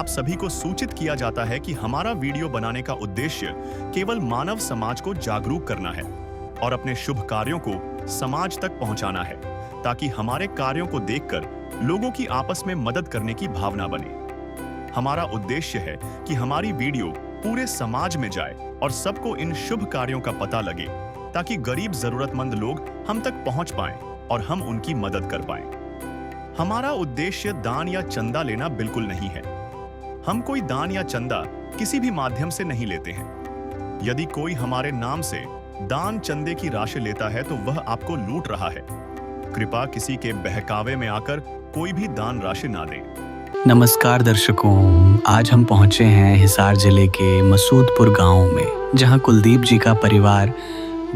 आप सभी को सूचित किया जाता है कि हमारा वीडियो बनाने का उद्देश्य केवल मानव समाज को जागरूक करना है और अपने शुभ कार्यों को समाज तक पहुंचाना है, ताकि हमारे कार्यों को देखकर लोगों की आपस में मदद करने की भावना बने। हमारा उद्देश्य है कि हमारी वीडियो पूरे समाज में जाए और सबको इन शुभ कार्यों का पता लगे, ताकि गरीब जरूरतमंद लोग हम तक पहुंच पाएं और हम उनकी मदद कर पाएं। हमारा उद्देश्य दान या चंदा लेना बिल्कुल नहीं है। हम कोई दान या चंदा किसी भी माध्यम से नहीं लेते हैं। यदि कोई हमारे नाम से दान चंदे की राशि लेता है तो वह आपको लूट रहा है। कृपया किसी के बहकावे में आकर कोई भी दान राशि ना दें। नमस्कार दर्शकों, आज हम पहुंचे हैं हिसार जिले के मसूदपुर गांव में, जहां कुलदीप जी का परिवार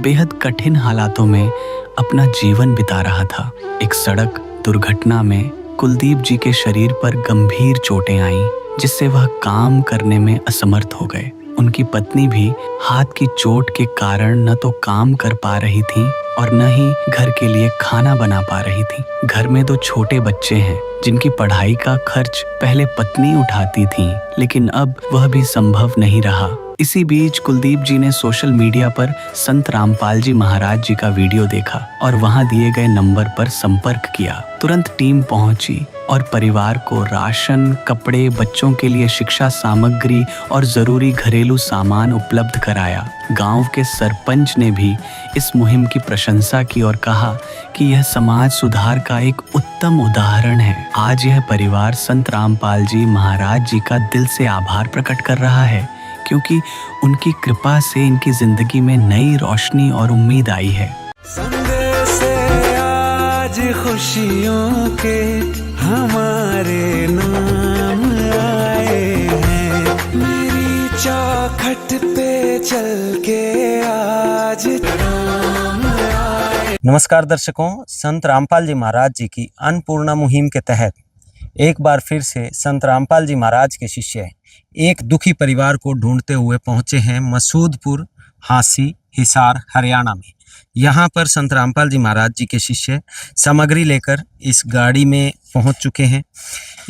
बेहद कठिन हालातों में अपना जीवन बिता रहा था। एक सड़क दुर्घटना में कुलदीप जी के शरीर पर गंभीर चोटें आईं, जिससे वह काम करने में असमर्थ हो गए। उनकी पत्नी भी हाथ की चोट के कारण न तो काम कर पा रही थी और न ही घर के लिए खाना बना पा रही थी। घर में 2 छोटे बच्चे हैं, जिनकी पढ़ाई का खर्च पहले पत्नी उठाती थी, लेकिन अब वह भी संभव नहीं रहा। इसी बीच कुलदीप जी ने सोशल मीडिया पर संत रामपाल जी महाराज जी का वीडियो देखा और वहां दिए गए नंबर पर संपर्क किया। तुरंत टीम पहुंची और परिवार को राशन, कपड़े, बच्चों के लिए शिक्षा सामग्री और जरूरी घरेलू सामान उपलब्ध कराया। गांव के सरपंच ने भी इस मुहिम की प्रशंसा की और कहा कि यह समाज सुधार का एक उत्तम उदाहरण है। आज यह परिवार संत रामपाल जी महाराज जी का दिल से आभार प्रकट कर रहा है, क्योंकि उनकी कृपा से इनकी जिंदगी में नई रोशनी और उम्मीद आई है। संदेश आज खुशियों के हमारे नाम आए हैं, मेरी चौखट पे चल के आज राम आए। नमस्कार दर्शकों, संत रामपाल जी महाराज जी की अन्नपूर्णा मुहिम के तहत एक बार फिर से संत रामपाल जी महाराज के शिष्य एक दुखी परिवार को ढूंढते हुए पहुंचे हैं मसूदपुर, हांसी, हिसार, हरियाणा में। यहाँ पर संत रामपाल जी महाराज जी के शिष्य सामग्री लेकर इस गाड़ी में पहुंच चुके हैं।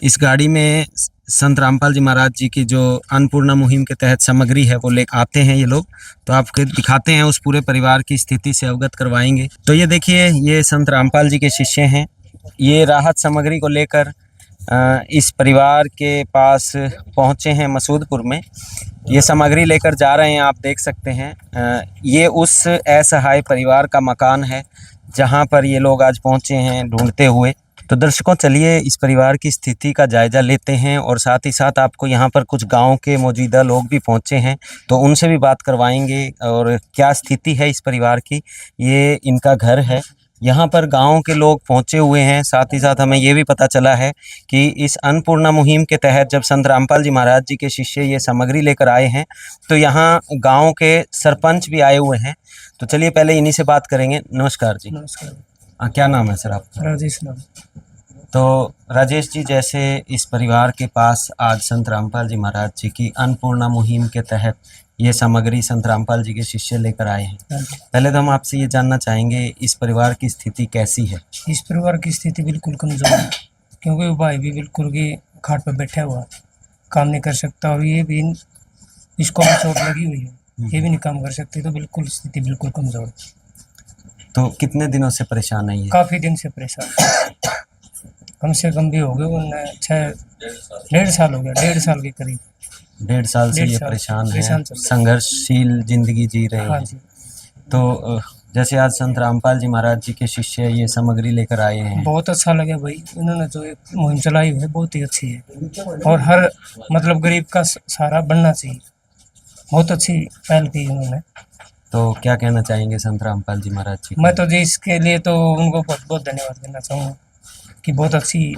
इस गाड़ी में संत रामपाल जी महाराज जी की जो अन्नपूर्णा मुहिम के तहत सामग्री है वो ले आते हैं ये लोग। तो आपको दिखाते हैं, उस पूरे परिवार की स्थिति से अवगत करवाएंगे। तो ये देखिए, ये संत रामपाल जी के शिष्य हैं। ये राहत सामग्री को लेकर इस परिवार के पास पहुंचे हैं मसूदपुर में। ये सामग्री लेकर जा रहे हैं, आप देख सकते हैं। ये उस असहाय परिवार का मकान है जहां पर ये लोग आज पहुंचे हैं ढूंढते हुए। तो दर्शकों, चलिए इस परिवार की स्थिति का जायज़ा लेते हैं और साथ ही साथ आपको यहाँ पर कुछ गांव के मौजूदा लोग भी पहुँचे हैं, तो उनसे भी बात करवाएंगे और क्या स्थिति है इस परिवार की। ये इनका घर है, यहाँ पर गांव के लोग पहुँचे हुए हैं। साथ ही साथ हमें ये भी पता चला है कि इस अन्नपूर्णा मुहिम के तहत जब संत रामपाल जी महाराज जी के शिष्य ये सामग्री लेकर आए हैं, तो यहाँ गांव के सरपंच भी आए हुए हैं। तो चलिए पहले इन्हीं से बात करेंगे। नमस्कार जी। नमस्कार। क्या नाम है सर आपका? राजेश नाम। तो राजेश जी, जैसे इस परिवार के पास आज संत रामपाल जी महाराज जी की अन्नपूर्णा मुहिम के तहत ये सामग्री संत रामपाल जी के शिष्य लेकर आए हैं, पहले तो हम आपसे ये जानना चाहेंगे इस परिवार की स्थिति कैसी है? इस परिवार की स्थिति बिल्कुल कमजोर है, क्योंकि वो भाई भी बिल्कुल की खाट पर बैठा हुआ, काम नहीं कर सकता, और ये भी इसको भी चोट लगी हुई है, ये भी नहीं काम कर सकती। तो बिल्कुल स्थिति बिल्कुल कमजोर है। तो कितने दिनों से परेशान है ये? काफ़ी दिन से परेशान, कम से कम भी हो गए 1.5 साल हो गया, 1.5 साल के करीब। 1.5 साल से ये परेशान है, संघर्षशील जिंदगी जी रहे हैं। तो जैसे आज संत रामपाल जी महाराज जी के शिष्य ये सामग्री लेकर आए हैं, बहुत अच्छा लगा भाई। उन्होंने जो एक मुहिम चलाई हुई है बहुत ही अच्छी है, और हर मतलब गरीब का सहारा बनना चाहिए। बहुत अच्छी पहल की उन्होंने। तो क्या कहना चाहेंगे संत रामपाल जी महाराज जी? मैं तो जी इसके लिए तो उनको बहुत बहुत धन्यवाद करना चाहूँगा कि बहुत अच्छी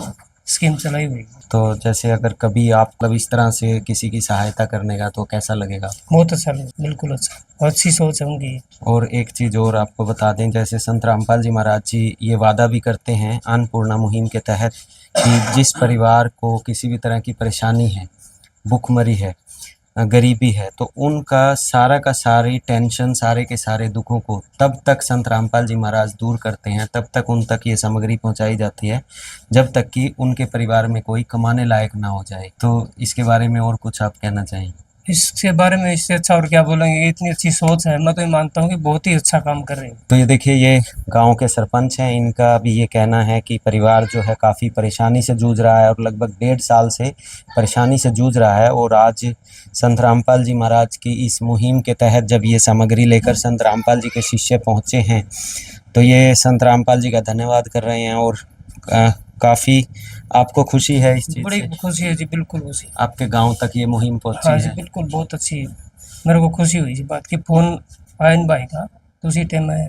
स्कीम चलाई हुई। तो जैसे अगर कभी आप कभी इस तरह से किसी की सहायता करने का तो कैसा लगेगा? बहुत अच्छा लगेगा, बिल्कुल अच्छा, बहुत अच्छी सोच है उनकी। और एक चीज़ और आपको बता दें, जैसे संत रामपाल जी महाराज जी ये वादा भी करते हैं अन्नपूर्णा मुहिम के तहत कि जिस परिवार को किसी भी तरह की परेशानी है, भूखमरी है, गरीबी है, तो उनका सारा का सारी टेंशन, सारे के सारे दुखों को तब तक संत रामपाल जी महाराज दूर करते हैं, तब तक उन तक ये सामग्री पहुंचाई जाती है जब तक कि उनके परिवार में कोई कमाने लायक ना हो जाए। तो इसके बारे में और कुछ आप कहना चाहेंगे? इसके बारे में इससे अच्छा और क्या बोलेंगे, इतनी अच्छी सोच है, मैं तो ये मानता हूँ कि बहुत ही अच्छा काम कर रहे हैं। तो ये देखिए, ये गांव के सरपंच हैं, इनका भी ये कहना है कि परिवार जो है काफ़ी परेशानी से जूझ रहा है और लगभग 1.5 साल से परेशानी से जूझ रहा है। और आज संत रामपाल जी महाराज की इस मुहिम के तहत जब ये सामग्री लेकर संत रामपाल जी के शिष्य पहुँचे हैं, तो ये संत रामपाल जी का धन्यवाद कर रहे हैं। और काफ़ी आपको खुशी है इस चीज़ बड़ी से? खुशी है जी, बिल्कुल खुशी। आपके गांव तक ये मुहिम पहुंची हाँ जी है? बिल्कुल, बहुत अच्छी मेरे को खुशी हुई इस बात की। फ़ोन आया इन भाई का, तो उसी टाइम में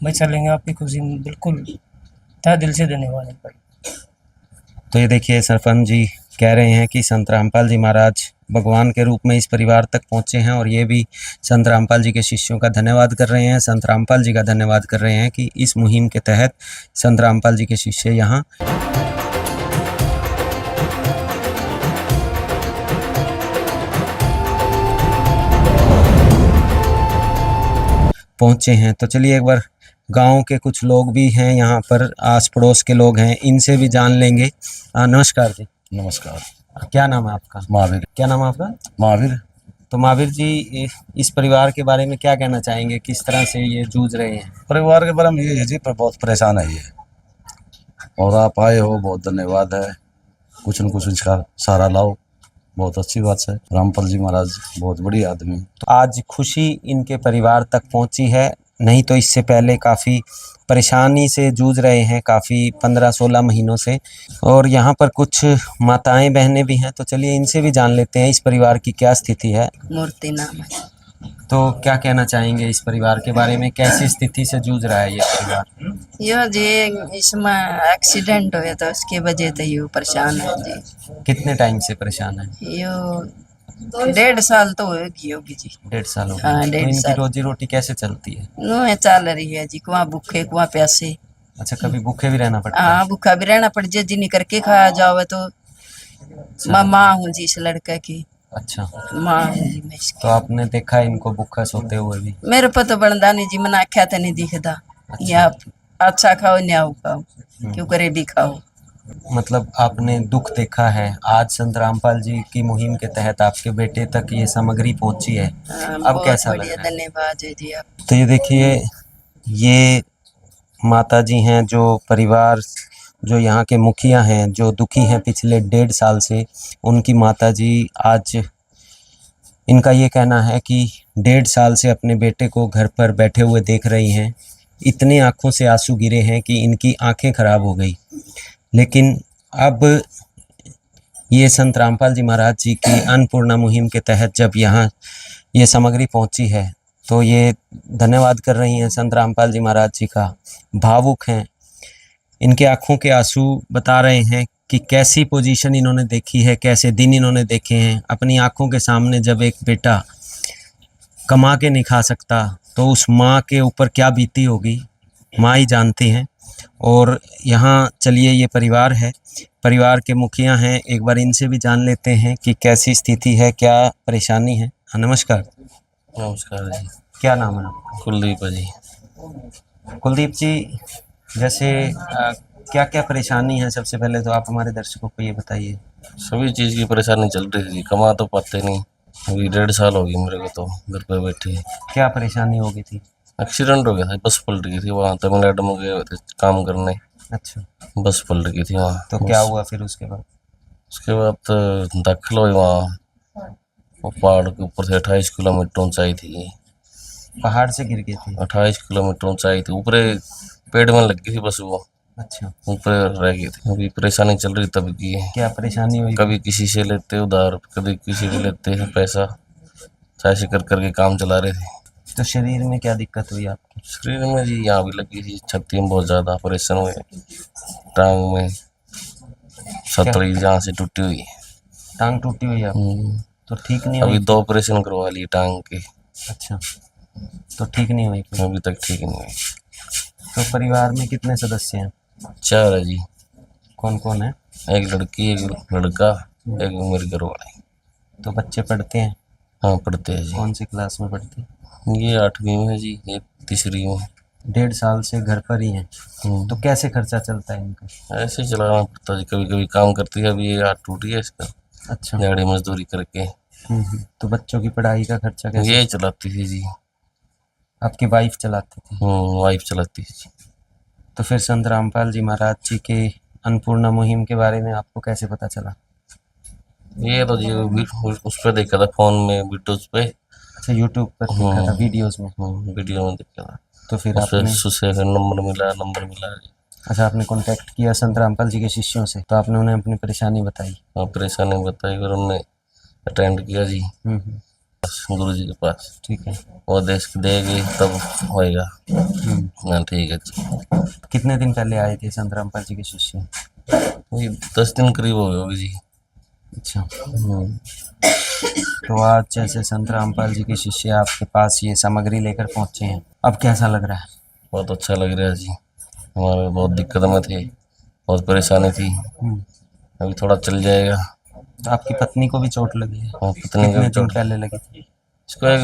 भाई चलेंगे, आपकी खुशी में बिल्कुल तहे दिल से धन्यवाद है भाई। तो ये देखिए, सरपंच जी कह रहे हैं कि संत रामपाल जी महाराज भगवान के रूप में इस परिवार तक पहुंचे हैं और ये भी संत रामपाल जी के शिष्यों का धन्यवाद कर रहे हैं, संत रामपाल जी का धन्यवाद कर रहे हैं कि इस मुहिम के तहत संत रामपाल जी के शिष्य यहाँ पहुंचे हैं। तो चलिए एक बार गांव के कुछ लोग भी हैं यहाँ पर, आस पड़ोस के लोग हैं, इनसे भी जान लेंगे। नमस्कार जी। नमस्कार। क्या नाम है आपका? महावीर। क्या नाम है आपका? महावीर। तो महावीर जी, इस परिवार के बारे में क्या कहना चाहेंगे, किस तरह से ये जूझ रहे हैं? परिवार के बारे में ये है जी, पर बहुत परेशान है ये, और आप आए हो, बहुत धन्यवाद है। कुछ न कुछ इसका सहारा लाओ, बहुत अच्छी बात है। रामपाल जी महाराज बहुत बड़ी आदमी। तो आज खुशी इनके परिवार तक पहुंची है, नहीं तो इससे पहले काफ़ी परेशानी से जूझ रहे हैं, काफ़ी 15-16 महीनों से। और यहाँ पर कुछ माताएं बहनें भी हैं, तो चलिए इनसे भी जान लेते हैं इस परिवार की क्या स्थिति है। मूर्ति नाम है। तो क्या कहना चाहेंगे इस परिवार के बारे में, कैसी स्थिति से जूझ रहा है ये परिवार? यो जी इसमें एक्सीडेंट हुआ था, उसके वजह से यो परेशान है जी। कितने टाइम से परेशान है? यो 1.5 साल तो होगी जी। 1.5 साल हो गए। हाँ, तो 1.5 इनकी साल। रोजी रोटी कैसे चलती है? नो चल रही है जी, कुआं भूखे कुआं प्यासे। अच्छा, कभी भूखे भी रहना पड़ता है? हाँ, भूखा भी रहना पड़ जाए जी, नहीं करके खाया जाओ तो। मैं माँ हूँ जी इस लड़के की, अच्छा, माँ हूँ जी मैं इसकी। तो आपने देखा इनको भूखा सोते हुए भी? मेरे पर तो बनता नहीं जी, मना आख्या तो नहीं दिखता। या अच्छा खाओ, न्याऊ खाओ, क्यों करे भी खाओ। मतलब आपने दुख देखा है। आज संत रामपाल जी की मुहिम के तहत आपके बेटे तक ये सामग्री पहुंची है, अब बहुत कैसा लग बढ़िया, रहा है? धन्यवाद है जी आप। तो ये देखिए, ये माता जी हैं जो परिवार, जो यहाँ के मुखिया हैं, जो दुखी हैं पिछले 1.5 साल से। उनकी माता जी आज, इनका ये कहना है कि 1.5 साल से अपने बेटे को घर पर बैठे हुए देख रही हैं। इतने आंखों से आंसू गिरे हैं कि इनकी आंखें खराब हो गई। लेकिन अब ये संत रामपाल जी महाराज जी की अन्नपूर्णा मुहिम के तहत जब यहाँ ये सामग्री पहुँची है, तो ये धन्यवाद कर रही हैं संत रामपाल जी महाराज जी का, भावुक हैं। इनके आंखों के आंसू बता रहे हैं कि कैसी पोजीशन इन्होंने देखी है, कैसे दिन इन्होंने देखे हैं अपनी आंखों के सामने। जब एक बेटा कमा के नहीं खा सकता, तो उस माँ के ऊपर क्या बीती होगी, माँ ही जानती हैं। और यहाँ चलिए, ये परिवार है, परिवार के मुखिया हैं, एक बार इनसे भी जान लेते हैं कि कैसी स्थिति है, क्या परेशानी है। हाँ, नमस्कार। नमस्कार जी। क्या नाम है आपका? कुलदीप है जी। कुलदीप जी, जैसे क्या क्या परेशानी है, सबसे पहले तो आप हमारे दर्शकों को ये बताइए। सभी चीज़ की परेशानी चल रही थी, कमा तो पाते नहीं। अभी 1.5 साल हो गई मेरे को तो घर पे बैठे। क्या परेशानी हो गई थी? एक्सीडेंट हो गया था, बस पलट गई थी। वहाँ तमिलनाडु में गए हुए थे काम करने, अच्छा, बस पलट गई थी वहाँ। तो क्या हुआ फिर उसके बाद? उसके बाद तो दाखिल हुए वहाँ। वो पहाड़ के ऊपर से 28 किलोमीटर ऊंचाई थी। पहाड़ से गिर गई थी? 28 किलोमीटर ऊंचाई थी, ऊपर पेड़ में लग गई थी बस, वो अच्छा, ऊपर रह गई थी। अभी परेशानी चल रही तब की है। क्या परेशानी हुई? कभी किसी से लेते उधार, कभी किसी से लेते हैं पैसा, ऐसे कर करके काम चला रहे थे। तो शरीर में क्या दिक्कत हुई आपको? शरीर में जी यहाँ भी लगी थी, छाती में बहुत ज़्यादा ऑपरेशन हुए, टांग में सतड़ी जहाँ से टूटी हुई। टांग टूटी हुई है आपकी? तो ठीक नहीं अभी हुई? 2 ऑपरेशन करवा लिए टांग के, अच्छा, तो ठीक नहीं हुई फिर? अभी तक ठीक नहीं हुई। तो परिवार में कितने सदस्य हैं? 4 है जी। कौन कौन है? एक लड़की, एक लड़का, एक मेरे घर वाले। तो बच्चे पढ़ते हैं? हाँ पढ़ते हैं जी। कौन सी क्लास में पढ़ते हैं? ये 8वीं में जी, एक 3री में। 1.5 साल से घर पर ही हैं, हम्म, तो कैसे खर्चा चलता है इनका? ऐसे ही चलाना पड़ता है जी। कभी कभी काम करती है, अभी ये हाथ टूट गया इसका, अच्छा। दिहाड़ी मजदूरी करके तो बच्चों की पढ़ाई का खर्चा कैसे? ये चलाती थी जी। आपकी वाइफ चलाती थी? वाइफ चलाती थी जी। तो फिर संत रामपाल जी महाराज जी के अन्नपूर्णा मुहिम के बारे में आपको कैसे पता चला? ये तो जी उस पर देखा था, फोन में, वीडियोज पे। अच्छा, यूट्यूब पर देखा था, वीडियोस में। वीडियो में देखा था, तो फिर उस पर आपने, उससे नंबर मिला जी। अच्छा, आपने कांटेक्ट किया संत रामपाल जी के शिष्यों से, तो आपने उन्हें अपनी परेशानी बताई? हाँ, परेशानी बताई, फिर उनने अटेंड किया जी हम्म, गुरु जी के पास। ठीक है। वो देगी तब होएगा। हाँ ठीक है जी। कितने दिन पहले आए थे संत रामपाल जी के शिष्य? ये 10 दिन करीब हो गए होगी जी। अच्छा। तो आज जैसे संत रामपाल जी के शिष्य आपके पास ये सामग्री लेकर पहुंचे हैं, अब कैसा लग रहा है? बहुत अच्छा लग रहा है जी। हमारे बहुत दिक्कत में थे, बहुत परेशानी थी, अभी थोड़ा चल जाएगा। तो आपकी पत्नी को भी चोट लगी है? हाँ, पत्नी को कितने दिन चोट, पहले लगी थी? इसको एक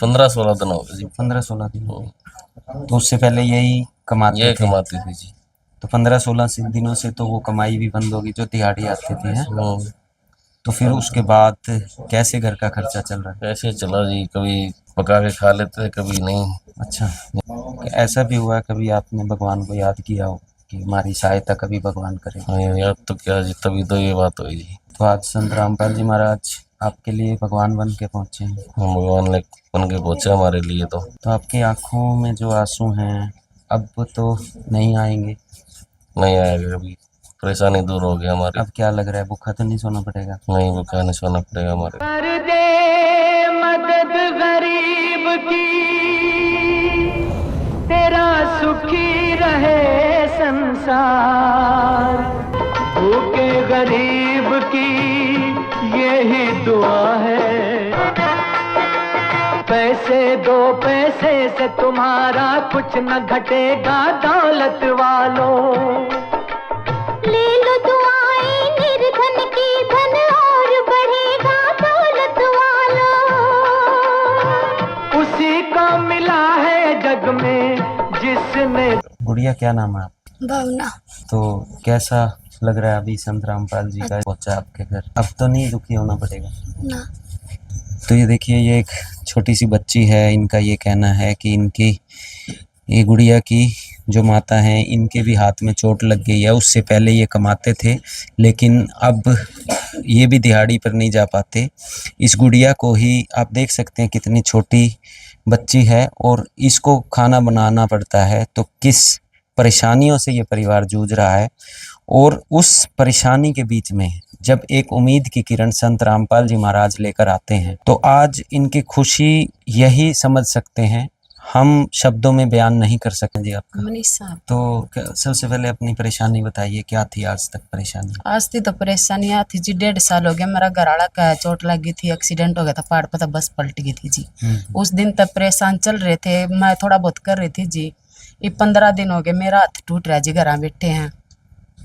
15-16 दिन हो गए जी। 15-16 दिन। तो उससे पहले यही कमाते ये थे? कमाती थी जी। तो 15-16 दिनों से तो वो कमाई भी बंद होगी जो दिहाड़ी आती थी, है? तो फिर उसके बाद कैसे घर का खर्चा चल रहा है? ऐसे चला जी, कभी पका के खा लेते थे, कभी नहीं। अच्छा, ऐसा भी हुआ कभी आपने भगवान को याद किया हो कि हमारी सहायता कभी भगवान करे? हाँ, याद तो क्या जी, तभी तो ये बात हुई जी। तो आज संत रामपाल जी महाराज आपके लिए भगवान बन के पहुंचे हैं। हम भगवान ने बन के पहुंचे हमारे लिए। तो आपकी आंखों में जो आंसू हैं अब तो नहीं आएंगे? नहीं आएगा, कभी परेशानी दूर हो गई हमारी। अब क्या लग रहा है, भूखा तो नहीं सोना पड़ेगा? नहीं, वो कहने सोना पड़ेगा हमारे। कर दे मदद गरीब की, तेरा सुखी रहे संसार। भूखे गरीब की यही दुआ है, पैसे दो पैसे से तुम्हारा कुछ न घटेगा दौलत वालों। ले लो दुआएं निर्धन की, धन और बढ़ेगा दौलत वालों। उसी को मिला है जग में जिसने। गुड़िया, क्या नाम है आप? भावना। तो कैसा लग रहा है अभी संत रामपाल जी का पहुंचा आपके घर? अब तो नहीं दुखी होना पड़ेगा ना। तो ये देखिए, ये एक छोटी सी बच्ची है, इनका ये कहना है कि इनकी, ये गुड़िया की जो माता हैं, इनके भी हाथ में चोट लग गई है। उससे पहले ये कमाते थे, लेकिन अब ये भी दिहाड़ी पर नहीं जा पाते। इस गुड़िया को ही आप देख सकते हैं, कितनी छोटी बच्ची है और इसको खाना बनाना पड़ता है। तो किस परेशानियों से ये परिवार जूझ रहा है, और उस परेशानी के बीच में जब एक उम्मीद की किरण संत रामपाल जी महाराज लेकर आते हैं, तो आज इनकी खुशी यही समझ सकते हैं, हम शब्दों में बयान नहीं कर सकते। जी आपका? मनीषा। तो सबसे पहले अपनी परेशानी बताइए, क्या थी आज तक परेशानी? आज थी तो परेशानियाँ थी जी, 1.5 साल हो गया। मेरा घरवाला का चोट लगी थी, एक्सीडेंट हो गया था पहाड़ पर, तो बस पलट गई थी जी। उस दिन तक परेशान चल रहे थे, मैं थोड़ा बहुत कर रही थी जी। ये 15 दिन हो गए, मेरा हाथ टूट रहा है जी, घर बैठे हैं।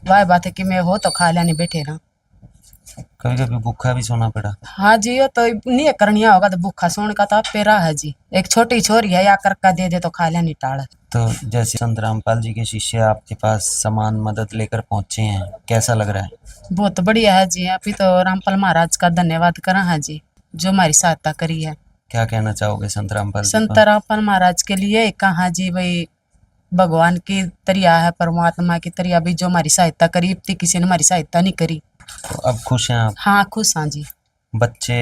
वह बात है कि मैं हो तो खा लेने बैठे ना। कभी कभी भूखा भी सोना पड़ा? हाँ जी, ये तो नहीं करनिया होगा तो भूखा सोने का तो आप पेरा है जी। एक छोटी छोरी है, या करका दे दे तो खा लेनी टाड़। तो जैसे संत रामपाल जी के शिष्य आपके पास सामान मदद लेकर पहुंचे हैं, कैसा लग रहा है? बहुत बढ़िया है जी। अभी तो रामपाल महाराज का धन्यवाद करा है जी, जो हमारी सहायता करी है। क्या कहना चाहोगे संत रामपाल जी संत को? रामपाल महाराज के लिए कहा जी, भाई भगवान की तरिया है, परमात्मा की तरिया भी, जो हमारी सहायता करी, इतनी किसी ने हमारी सहायता नहीं करी। तो अब खुश हैं आप? हाँ खुश हाँ जी। बच्चे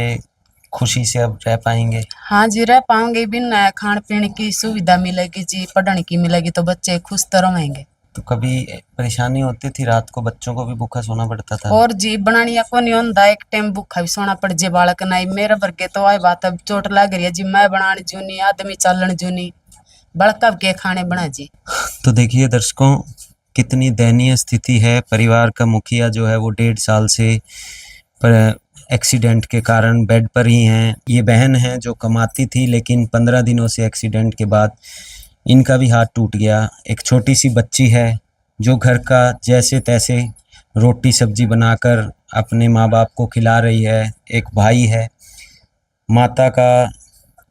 खुशी से अब रह पाएंगे? हाँ जी, रह पाएंगे। बिना खान पीने की सुविधा मिलेगी जी, पढ़ने की मिलेगी, तो बच्चे खुश तो रहेंगे। तो कभी परेशानी होती थी, रात को बच्चों को भी भूखा सोना पड़ता था? और जी बनानिया को नहीं होता, एक टाइम भूखा भी सोना पड़ जे बालक नहीं। मेरे वर्गे तो आई बात, अब चोट लग रही है जी, मैं बनाने जूनी, आदमी चालन जूनी, बड़का के खाने बना जी। तो देखिए दर्शकों, कितनी दयनीय स्थिति है। परिवार का मुखिया जो है वो 1.5 साल से एक्सीडेंट के कारण बेड पर ही हैं। ये बहन है जो कमाती थी, लेकिन 15 दिनों से एक्सीडेंट के बाद इनका भी हाथ टूट गया। एक छोटी सी बच्ची है जो घर का जैसे तैसे रोटी सब्जी बनाकर अपने माँ बाप को खिला रही है। एक भाई है माता का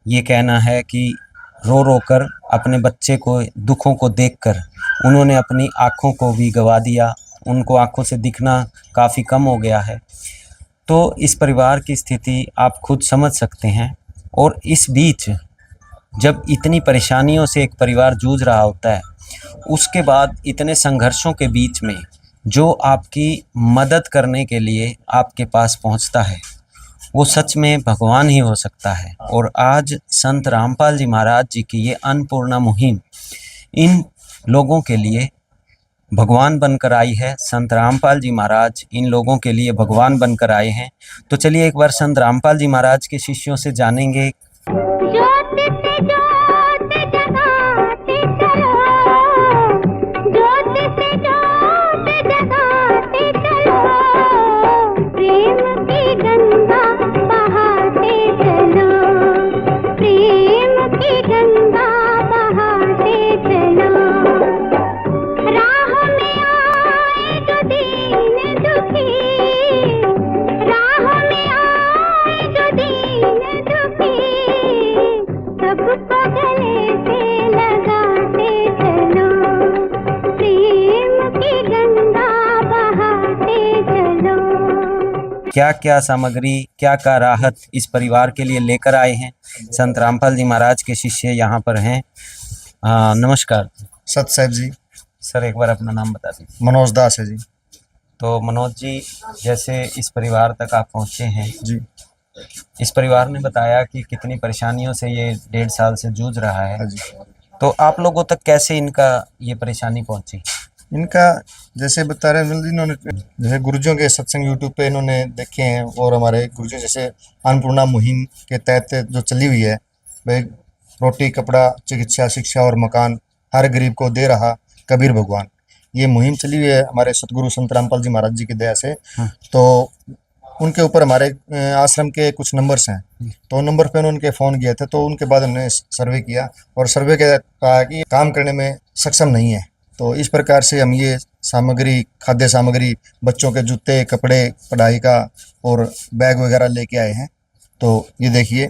ये कहना है कि रो रो कर अपने बच्चे को दुखों को देखकर उन्होंने अपनी आँखों को भी गंवा दिया, उनको आँखों से दिखना काफ़ी कम हो गया है। तो इस परिवार की स्थिति आप खुद समझ सकते हैं। और इस बीच जब इतनी परेशानियों से एक परिवार जूझ रहा होता है, उसके बाद इतने संघर्षों के बीच में जो आपकी मदद करने के लिए आपके पास पहुंचता है, वो सच में भगवान ही हो सकता है। और आज संत रामपाल जी महाराज जी की ये अन्नपूर्णा मुहिम इन लोगों के लिए भगवान बनकर आई है। संत रामपाल जी महाराज इन लोगों के लिए भगवान बनकर आए हैं। तो चलिए एक बार संत रामपाल जी महाराज के शिष्यों से जानेंगे। ज्योत से ज्योत जगाते चलो, ज्योत से ज्योत जगाते चलो, प्रेम की गंगा बहाते चलो, प्रेम की गंगा बहाते चलो। राह में आए जो दीन दुखी, राह में आए जो दीन दुखी, सबको गले से लगाते चलो, प्रेम की गंगा बहाते चलो। क्या क्या सामग्री, क्या क्या राहत इस परिवार के लिए लेकर आए हैं संत रामपाल जी महाराज के शिष्य यहाँ पर हैं। नमस्कार सत साहब जी। सर, एक बार अपना नाम बता दीजिए। मनोज दास है जी। तो मनोज जी, जैसे इस परिवार तक आप पहुँचे हैं जी, इस परिवार ने बताया कि कितनी परेशानियों से ये 1.5 साल से जूझ रहा है। हाँ जी। तो आप लोगों तक कैसे इनका ये परेशानी पहुंची? इनका जैसे बता रहे हैं, इन्होंने जैसे गुरुजियों के सत्संग यूट्यूब पे इन्होंने देखे हैं, और हमारे गुरुजी जैसे अन्नपूर्णा मुहिम के तहत जो चली हुई है भाई, रोटी कपड़ा चिकित्सा शिक्षा और मकान हर गरीब को दे रहा कबीर भगवान, ये मुहिम चली हुई है हमारे सतगुरु संत रामपाल जी महाराज जी की दया से। तो उनके ऊपर हमारे आश्रम के कुछ नंबर्स हैं, तो नंबर पे उनके फ़ोन किए थे। तो उनके बाद हमने सर्वे किया, और सर्वे के कहा कि काम करने में सक्षम नहीं है। तो इस प्रकार से हम ये सामग्री, खाद्य सामग्री, बच्चों के जूते कपड़े, पढ़ाई का और बैग वगैरह लेके आए हैं। तो ये देखिए,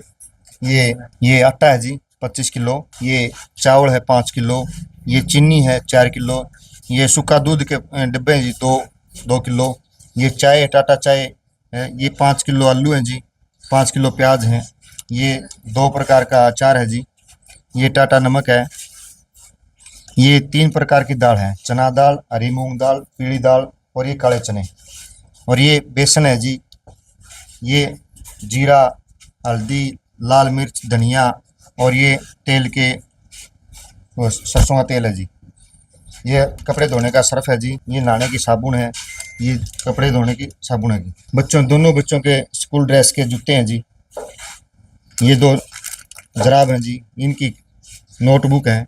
ये आटा है जी 25 किलो, ये चावल है 5 किलो, ये चीनी है 4 किलो, ये सूखा दूध के डिब्बे हैं जी 2 किलो, ये चाय टाटा चाय है, ये 5 किलो आलू हैं जी, 5 किलो प्याज हैं, ये 2 प्रकार का अचार है जी, ये टाटा नमक है, ये 3 प्रकार की दाल है, चना दाल, हरी मूंग दाल, पीली दाल और ये काले चने, और ये बेसन है जी, ये जीरा, हल्दी, लाल मिर्च, धनिया, और ये तेल के सरसों का तेल है जी, ये कपड़े धोने का सर्फ है जी, ये नहाने की साबुन है, ये कपड़े धोने की साबुन है जी, दोनों बच्चों के स्कूल ड्रेस के जूते हैं जी, ये 2 जराब हैं जी, इनकी नोटबुक है,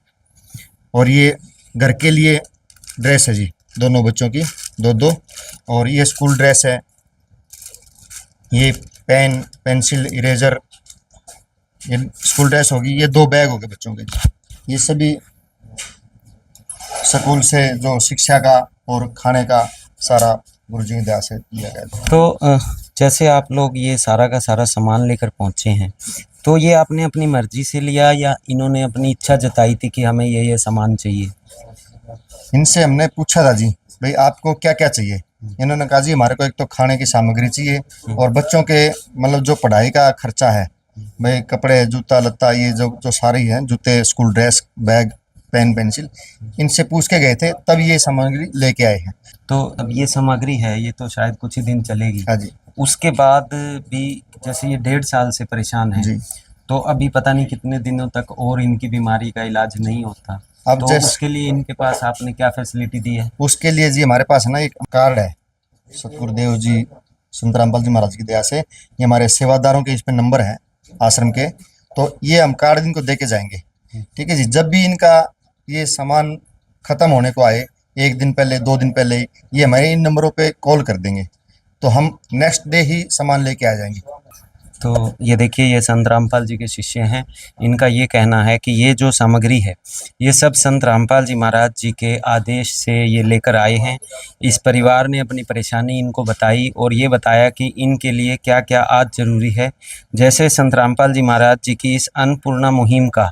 और ये घर के लिए ड्रेस है जी, दोनों बच्चों की 2-2, और ये स्कूल ड्रेस है, ये पेन, पेंसिल, इरेजर, ये स्कूल ड्रेस होगी, ये 2 बैग हो गए बच्चों के जी। ये सभी स्कूल से जो शिक्षा का और खाने का सारा गुरुजी की दया से दिया गया। तो जैसे आप लोग ये सारा का सारा सामान लेकर पहुंचे हैं, तो ये आपने अपनी मर्जी से लिया या इन्होंने अपनी इच्छा जताई थी कि हमें ये सामान चाहिए? इनसे हमने पूछा था जी, भाई आपको क्या क्या चाहिए। इन्होंने कहा जी हमारे को एक तो खाने की सामग्री चाहिए, और बच्चों के मतलब जो पढ़ाई का खर्चा है, भाई कपड़े जूता लत्ता, ये जो सारी है, जूते, school dress, bag, pen, pencil, इनसे पूछ के गए थे, तब ये सामग्री लेके आए हैं। तो अब ये सामग्री है, ये तो शायद कुछ ही दिन चलेगी। हाँ जी। उसके बाद भी जैसे ये 1.5 साल से परेशान है जी, तो अभी पता नहीं कितने दिनों तक और इनकी बीमारी का इलाज नहीं होता। अब तो उसके लिए इनके पास आपने क्या फैसिलिटी दी है? उसके लिए जी हमारे पास है ना एक कार्ड है, सतगुरुदेव जी संत रामपाल जी महाराज की दया से, ये हमारे सेवादारों के इस पे नंबर है आश्रम के, तो ये हम कार्ड इनको दे के जाएंगे। ठीक है जी। जब भी इनका ये सामान ख़त्म होने को आए, 1 दिन पहले, 2 दिन पहले, ये हमारे इन नंबरों पे कॉल कर देंगे, तो हम नेक्स्ट डे ही सामान लेके आ जाएंगे। तो ये देखिए, ये संत रामपाल जी के शिष्य हैं। इनका ये कहना है कि ये जो सामग्री है ये सब संत रामपाल जी महाराज जी के आदेश से ये लेकर आए हैं। इस परिवार ने अपनी परेशानी इनको बताई और ये बताया कि इनके लिए क्या क्या आज ज़रूरी है। जैसे संत रामपाल जी महाराज जी की इस अन्नपूर्णा मुहिम का,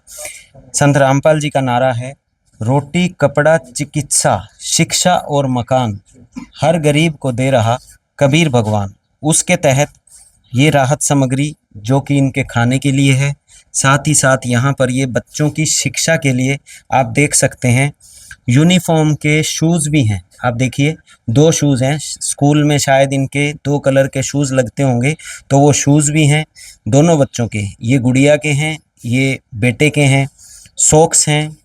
संत रामपाल जी का नारा है, रोटी कपड़ा चिकित्सा शिक्षा और मकान हर गरीब को दे रहा कबीर भगवान। उसके तहत ये राहत सामग्री जो कि इनके खाने के लिए है, साथ ही साथ यहाँ पर ये बच्चों की शिक्षा के लिए आप देख सकते हैं यूनिफॉर्म के शूज़ भी हैं। आप देखिए 2 शूज़ हैं, स्कूल में शायद इनके 2 कलर के शूज़ लगते होंगे, तो वो शूज़ भी हैं दोनों बच्चों के। ये गुड़िया के हैं, ये बेटे के हैं। सॉक्स हैं,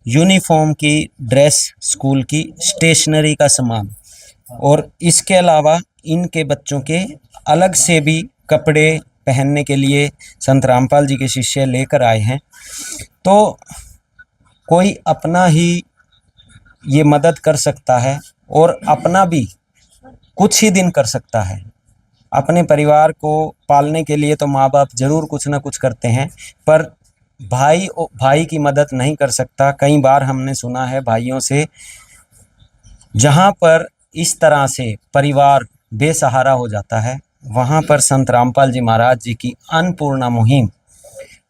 यूनिफॉर्म की ड्रेस, स्कूल की स्टेशनरी का सामान, और इसके अलावा इनके बच्चों के अलग से भी कपड़े पहनने के लिए संत रामपाल जी के शिष्य लेकर आए हैं। तो कोई अपना ही ये मदद कर सकता है और अपना भी कुछ ही दिन कर सकता है। अपने परिवार को पालने के लिए तो माँ बाप ज़रूर कुछ ना कुछ करते हैं, पर भाई की मदद नहीं कर सकता। कई बार हमने सुना है भाइयों से, जहाँ पर इस तरह से परिवार बेसहारा हो जाता है, वहाँ पर संत रामपाल जी महाराज जी की अन्नपूर्णा मुहिम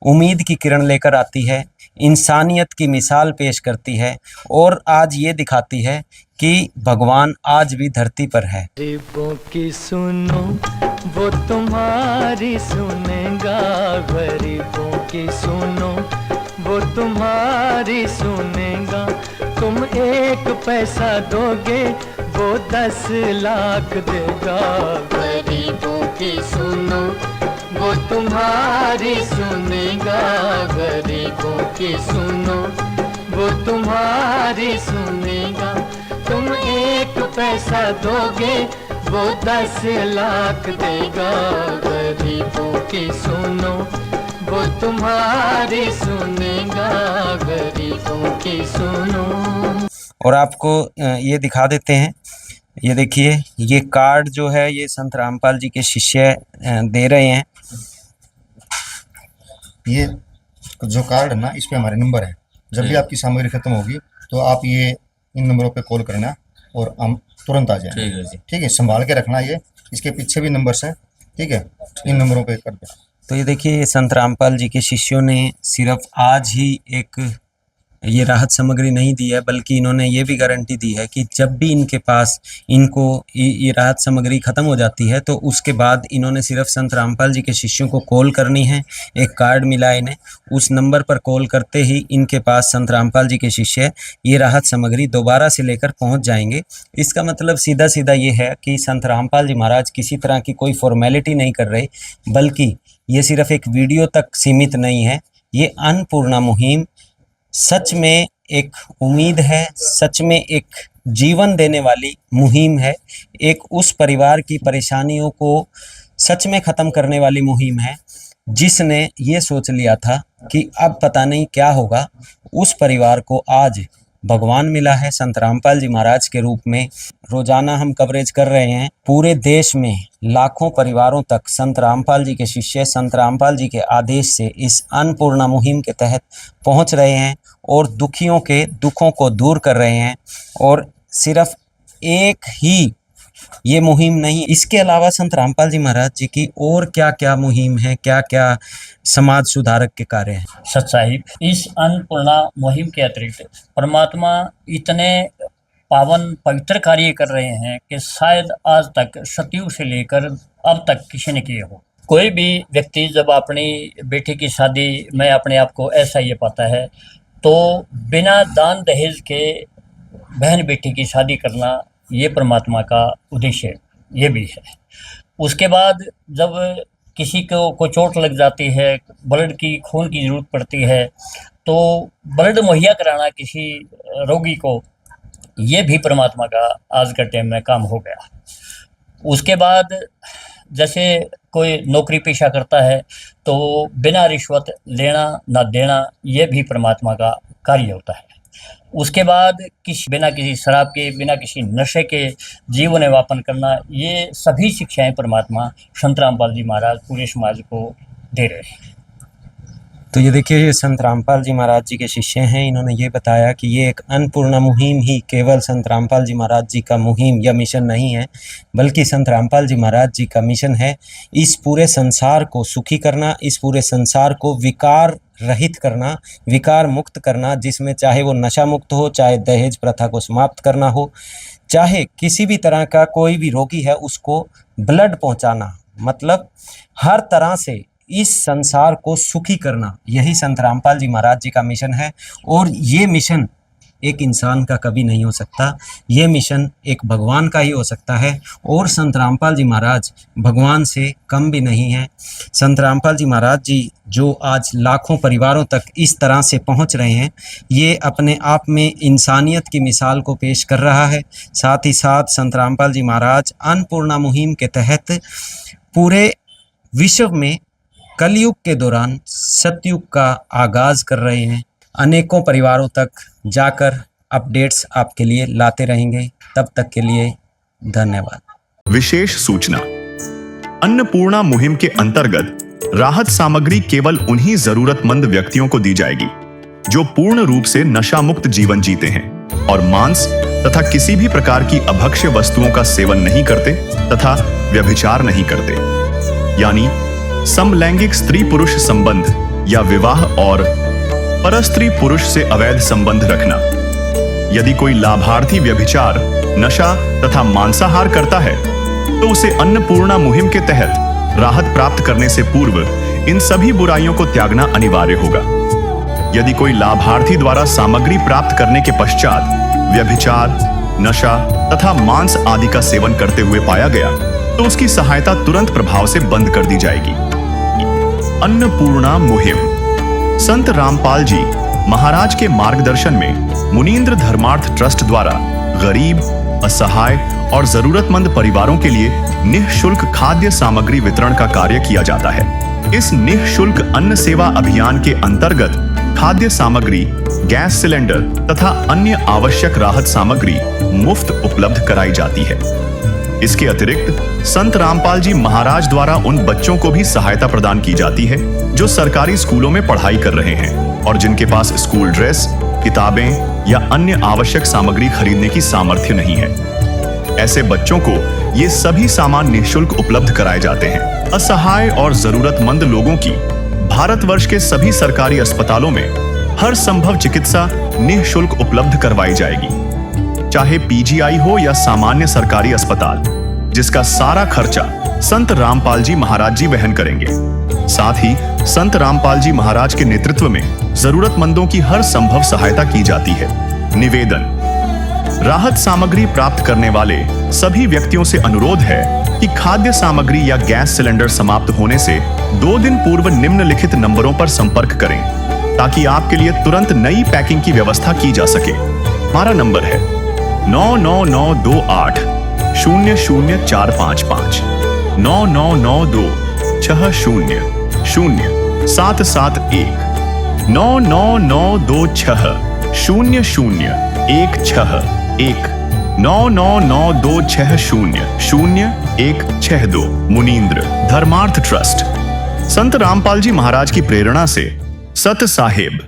उम्मीद की किरण लेकर आती है, इंसानियत की मिसाल पेश करती है और आज ये दिखाती है कि भगवान आज भी धरती पर है। गरीबों की सुनो वो तुम्हारी सुनेगा, गरीबों की सुनो वो तुम्हारी सुनेगा। तुम 1 पैसा दोगे वो 10 लाख देगा। गरीबों की सुनो वो तुम्हारी सुनेगा, गरीबों की सुनो वो तुम्हारी सुनेगा। तुम 1 पैसा दोगे वो 10 लाख देगा। गरीबों की सुनो वो तुम्हारी सुनेगा, गरीबों की सुनो। और आपको ये दिखा देते हैं, ये देखिए, ये कार्ड जो है ये संत रामपाल जी के शिष्य दे रहे हैं। ये जो कार्ड है ना, इस पे हमारे नंबर है। जब भी आपकी सामग्री खत्म होगी तो आप ये इन नंबरों पे कॉल करना और हम तुरंत आ जाएंगे। ठीक है, संभाल के रखना। ये इसके पीछे भी नंबर्स हैं, ठीक है, इन नंबरों पे कर देना। तो ये देखिए, संत रामपाल जी के शिष्यों ने सिर्फ आज ही एक ये राहत सामग्री नहीं दी है, बल्कि इन्होंने ये भी गारंटी दी है कि जब भी इनके पास इनको ये राहत सामग्री ख़त्म हो जाती है तो उसके बाद इन्होंने सिर्फ संत रामपाल जी के शिष्यों को कॉल करनी है। एक कार्ड मिला इन्हें, उस नंबर पर कॉल करते ही इनके पास संत रामपाल जी के शिष्य ये राहत सामग्री दोबारा से लेकर पहुँच जाएंगे। इसका मतलब सीधा सीधा ये है कि संत रामपाल जी महाराज किसी तरह की कोई फॉर्मेलिटी नहीं कर रहे, बल्कि ये सिर्फ एक वीडियो तक सीमित नहीं है। ये अन्नपूर्णा मुहिम सच में एक उम्मीद है, सच में एक जीवन देने वाली मुहिम है, एक उस परिवार की परेशानियों को सच में ख़त्म करने वाली मुहिम है जिसने ये सोच लिया था कि अब पता नहीं क्या होगा। उस परिवार को आज भगवान मिला है संत रामपाल जी महाराज के रूप में। रोजाना हम कवरेज कर रहे हैं, पूरे देश में लाखों परिवारों तक संत रामपाल जी के शिष्य संत रामपाल जी के आदेश से इस अन्नपूर्णा मुहिम के तहत पहुंच रहे हैं और दुखियों के दुखों को दूर कर रहे हैं। और सिर्फ एक ही ये मुहिम नहीं, इसके अलावा संत रामपाल जी महाराज जी की और क्या क्या मुहिम है, क्या क्या समाज सुधारक के कार्य हैं। सच्चाई, इस अन्नपूर्णा मुहिम के अतिरिक्त परमात्मा इतने पावन पवित्र कार्य कर रहे हैं कि शायद आज तक सतयुग से लेकर अब तक किसी ने किए हो। कोई भी व्यक्ति जब अपनी बेटी की शादी में अपने आप को ऐसा ये पाता है तो बिना दान दहेज के बहन बेटी की शादी करना ये परमात्मा का उद्देश्य ये भी है। उसके बाद जब किसी को चोट लग जाती है, ब्लड की खून की ज़रूरत पड़ती है, तो ब्लड मुहैया कराना किसी रोगी को, ये भी परमात्मा का आज के टाइम में काम हो गया। उसके बाद जैसे कोई नौकरी पेशा करता है तो बिना रिश्वत लेना ना देना, ये भी परमात्मा का कार्य होता है। उसके बाद बिना किसी शराब के, बिना किसी नशे के जीवन यापन करना, ये सभी शिक्षाएं परमात्मा संत रामपाल जी महाराज पूरे समाज को दे रहे हैं। तो ये देखिए, ये संत रामपाल जी महाराज जी के शिष्य हैं। इन्होंने ये बताया कि ये एक अन्नपूर्णा मुहिम ही केवल संत रामपाल जी महाराज जी का मुहिम या मिशन नहीं है, बल्कि संत रामपाल जी महाराज जी का मिशन है इस पूरे संसार को सुखी करना, इस पूरे संसार को विकार रहित करना, विकार मुक्त करना, जिसमें चाहे वो नशा मुक्त हो, चाहे दहेज प्रथा को समाप्त करना हो, चाहे किसी भी तरह का कोई भी रोगी है उसको ब्लड पहुंचाना, मतलब हर तरह से इस संसार को सुखी करना, यही संत रामपाल जी महाराज जी का मिशन है। और ये मिशन एक इंसान का कभी नहीं हो सकता, ये मिशन एक भगवान का ही हो सकता है। और संत रामपाल जी महाराज भगवान से कम भी नहीं हैं। संत रामपाल जी महाराज जी जो आज लाखों परिवारों तक इस तरह से पहुंच रहे हैं, ये अपने आप में इंसानियत की मिसाल को पेश कर रहा है। साथ ही साथ संत रामपाल जी महाराज अन्नपूर्णा मुहिम के तहत पूरे विश्व में कलयुग के दौरान सतयुग का आगाज कर रहे हैं। अनेकों परिवारों तक जाकर अपडेट्स आपके लिए लाते रहेंगे। तब तक के लिए धन्यवाद। विशेष सूचना, अन्नपूर्णा मुहिम के अंतर्गत राहत सामग्री केवल उन्हीं जरूरतमंद व्यक्तियों को दी जाएगी जो पूर्ण रूप से नशा मुक्त जीवन जीते हैं और मांस तथा किसी भी प्रकार की अभक्ष्य वस्तुओं का सेवन नहीं करते तथा व्यभिचार नहीं करते, यानी समलैंगिक स्त्री पुरुष संबंध या विवाह और परस्त्री पुरुष से अवैध संबंध रखना। यदि कोई लाभार्थी व्यभिचार, नशा तथा मांसाहार करता है तो उसे अन्नपूर्णा मुहिम के तहत राहत प्राप्त करने से पूर्व इन सभी बुराइयों को त्यागना अनिवार्य होगा। यदि कोई लाभार्थी द्वारा सामग्री प्राप्त करने के पश्चात व्यभिचार, नशा तथा मांस आदि का सेवन करते हुए पाया गया तो उसकी सहायता तुरंत प्रभाव से बंद कर दी जाएगी। अन्नपूर्णा मुहिम संत रामपाल जी महाराज के मार्गदर्शन में मुनींद्र धर्मार्थ ट्रस्ट द्वारा गरीब, असहाय और जरूरतमंद परिवारों के लिए निःशुल्क खाद्य सामग्री वितरण का कार्य किया जाता है। इस निःशुल्क अन्न सेवा अभियान के अंतर्गत खाद्य सामग्री, गैस सिलेंडर तथा अन्य आवश्यक राहत सामग्री मुफ्त उपलब्ध कराई जाती है। इसके अतिरिक्त संत रामपाल जी महाराज द्वारा उन बच्चों को भी सहायता प्रदान की जाती है जो सरकारी स्कूलों में पढ़ाई कर रहे हैं और जिनके पास स्कूल ड्रेस, किताबें या अन्य आवश्यक सामग्री खरीदने की सामर्थ्य नहीं है। ऐसे बच्चों को ये सभी सामान निःशुल्क उपलब्ध कराए जाते हैं। असहाय और जरूरतमंद लोगों की भारतवर्ष के सभी सरकारी अस्पतालों में हर संभव चिकित्सा निःशुल्क उपलब्ध करवाई जाएगी, चाहे पीजीआई हो या सामान्य सरकारी अस्पताल, जिसका सारा खर्चा संत रामपाल जी महाराज जी वहन करेंगे। साथ ही संत रामपाल जी महाराज के नेतृत्व में जरूरतमंदों की हर संभव सहायता की जाती है। निवेदन, राहत सामग्री प्राप्त करने वाले सभी व्यक्तियों से अनुरोध है कि खाद्य सामग्री या गैस सिलेंडर समाप्त होने से 2 दिन पूर्व निम्नलिखित नंबरों पर संपर्क करें ताकि आपके लिए तुरंत नई पैकिंग की व्यवस्था की जा सके। हमारा नंबर है 99928 00455 9992 60 0771 99926 0016 99926000162 मुनींद्र धर्मार्थ ट्रस्ट। संत रामपाल जी महाराज की प्रेरणा से सत साहिब